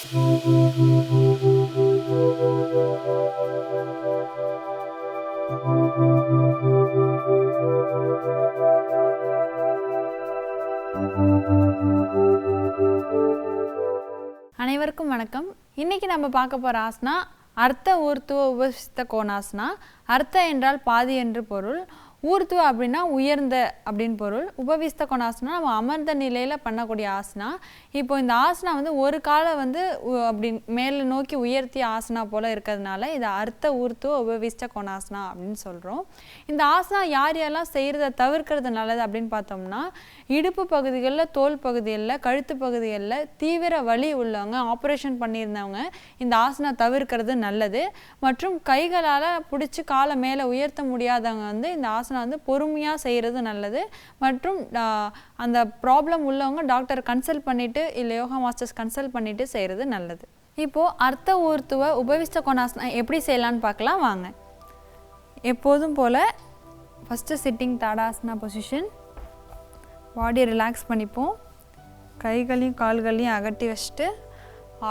அனைவருக்கும் வணக்கம். இன்னைக்கு நம்ம பார்க்க போற ஆசனா அர்த்த ஊர்த்துவ உபவிஸ்த கோணாசனா. அர்த்த என்றால் பாதி என்று பொருள். ஊர்த்துவ அப்படின்னா உயர்ந்த அப்படின்னு பொருள். உபவிஸ்த கோணாசனா நம்ம அமர்ந்த நிலையில் பண்ணக்கூடிய ஆசனா. இப்போ இந்த ஆசனா வந்து ஒரு காலை வந்து அப்படி மேலே நோக்கி உயர்த்திய ஆசனா போல் இருக்கிறதுனால இது அர்த்த ஊர்த்துவ உபவிஸ்த கோணாசனா அப்படின்னு சொல்கிறோம். இந்த ஆசனா யார் யாரெல்லாம் செய்கிறத தவிர்க்கிறது நல்லது அப்படின்னு பார்த்தோம்னா, இடுப்பு பகுதிகளில், தோல் பகுதிகளில், கழுத்து பகுதிகளில் தீவிர வலி உள்ளவங்க, ஆப்ரேஷன் பண்ணியிருந்தவங்க இந்த ஆசனா தவிர்க்கிறது நல்லது. மற்றும் கைகளால் பிடிச்சி காலை மேலே உயர்த்த முடியாதவங்க வந்து இந்த ஆசனா வந்து பொறுமையாக செய்கிறது நல்லது. மற்றும் அந்த ப்ராப்ளம் உள்ளவங்க டாக்டர் கன்சல்ட் பண்ணிவிட்டு இல்லை யோகா மாஸ்டர்ஸ் கன்சல்ட் பண்ணிவிட்டு செய்கிறது நல்லது. இப்போது அர்த்த ஊர்த்துவ உபவிஸ்த கோணாசனா எப்படி செய்யலான்னு பார்க்கலாம் வாங்க. எப்போதும் போல் ஃபஸ்ட்டு சிட்டிங் தாடாசனா பொசிஷன். பாடியை ரிலாக்ஸ் பண்ணிப்போம். கைகளையும் கால்களையும் அகட்டி வச்சுட்டு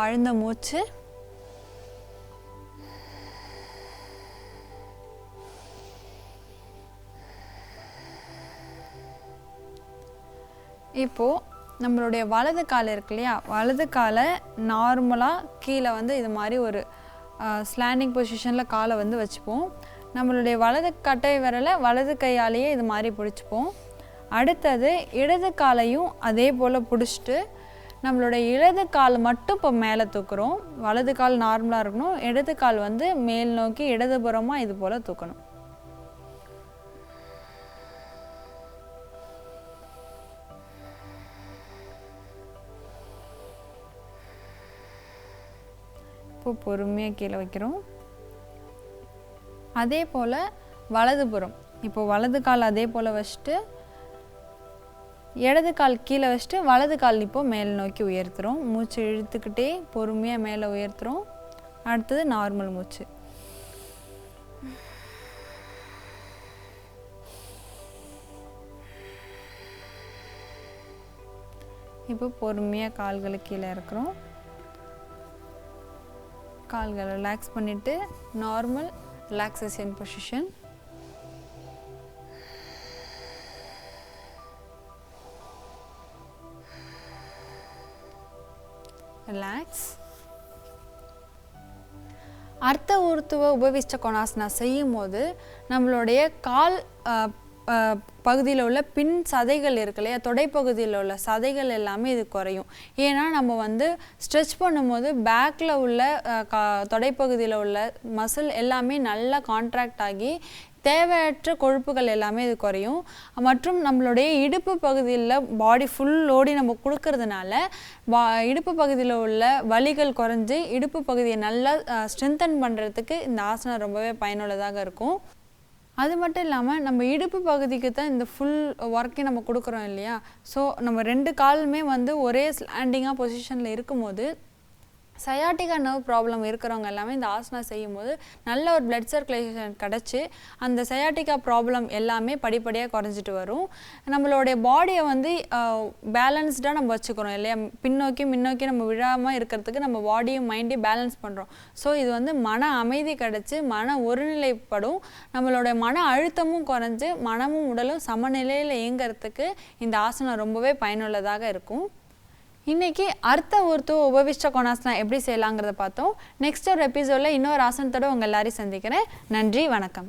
ஆழ்ந்த மூச்சு. இப்போது நம்மளுடைய வலது கால் இருக்கு இல்லையா, வலது காலை நார்மலாக கீழே வந்து இது மாதிரி ஒரு ஸ்லாண்டிங் பொசிஷனில் காலை வந்து வச்சுப்போம். நம்மளுடைய வலது கட்டை விரலை வலது கையாலேயே இது மாதிரி பிடிச்சிப்போம். அடுத்தது இடது காலையும் அதே போல் பிடிச்சிட்டு நம்மளுடைய இடது கால் மட்டும் இப்போ மேலே தூக்குறோம். வலது கால் நார்மலாக இருக்கணும், இடது கால் வந்து மேல் நோக்கி இடதுபுறமாக இது போல் தூக்கணும். இப்போ பொறுமையாக கீழே வைக்கிறோம். அதே போல் வலதுபுறம், இப்போ வலது கால் அதே போல் வச்சுட்டு இடது கால் கீழே வச்சுட்டு வலது கால் இப்போ மேல் நோக்கி உயர்த்துகிறோம். மூச்சு இழுத்துக்கிட்டே பொறுமையாக மேலே உயர்த்துகிறோம். அடுத்தது நார்மல் மூச்சு. இப்போ பொறுமையாக கால்களை கீழே இறக்குறோம். கால்களை ரிலாக்ஸ் பண்ணிவிட்டு நார்மல் ரிலாக்ஸேஷன் பொசிஷன். ரிலாக்ஸ். அர்த்த ஊர்த்துவ உபவிஷ்ட கோணாசனா செய்யும் போது நம்மளுடைய கால் பகுதியில் உள்ள பின் சதைகள் இருக்கு இல்லையா, தொடைப்பகுதியில் உள்ள சதைகள் எல்லாமே இது குறையும். ஏன்னா நம்ம வந்து ஸ்ட்ரெச் பண்ணும்போது பேக்கில் உள்ள தொடைப்பகுதியில் உள்ள மசில் எல்லாமே நல்லா கான்ட்ராக்ட் ஆகி தேவையற்ற கொழுப்புகள் எல்லாமே இது குறையும். மற்றும் நம்மளுடைய இடுப்பு பகுதியில் பாடி ஃபுல் லோடி நம்ம கொடுக்கறதுனால இடுப்பு பகுதியில் உள்ள வலிகள் குறைஞ்சி இடுப்பு பகுதியை நல்லா ஸ்ட்ரென்தன் பண்ணுறதுக்கு இந்த ஆசனா ரொம்பவே பயனுள்ளதாக இருக்கும். அது மட்டும் இல்லாமல் நம்ம இடுப்பு பகுதிக்கு தான் இந்த ஃபுல் ஒர்க்கை நம்ம கொடுக்குறோம் இல்லையா. ஸோ நம்ம ரெண்டு காலுமே வந்து ஒரே ஸ்லாண்டிங்காக பொசிஷனில் இருக்கும்போது சயாட்டிகா நர்வ் ப்ராப்ளம் இருக்கிறவங்க எல்லாமே இந்த ஆசனா செய்யும் போது நல்ல ஒரு பிளட் சர்க்குலேஷன் கிடச்சி அந்த சயாட்டிகா ப்ராப்ளம் எல்லாமே படிப்படியாக குறைஞ்சிட்டு வரும். நம்மளுடைய பாடியை வந்து பேலன்ஸ்டாக நம்ம வச்சுக்கிறோம் இல்லையா, பின்னோக்கி முன்னோக்கி நம்ம விழாமல் இருக்கிறதுக்கு நம்ம பாடியும் மைண்டையும் பேலன்ஸ் பண்ணுறோம். ஸோ இது வந்து மன அமைதி கிடச்சி மன ஒருநிலைப்படும், நம்மளுடைய மன அழுத்தமும் குறைஞ்சி மனமும் உடலும் சமநிலையில் இயங்கிறதுக்கு இந்த ஆசனம் ரொம்பவே பயனுள்ளதாக இருக்கும். இன்றைக்கி அர்த்த ஊர்த்துவ உபவிஷ்ட கோணாசனா எப்படி செய்யலாங்கிறத பார்த்தோம். நெக்ஸ்ட் ஒரு எபிசோடில் இன்னொரு ஆசனத்தோடு உங்கள் எல்லாரையும் சந்திக்கிறேன். நன்றி, வணக்கம்.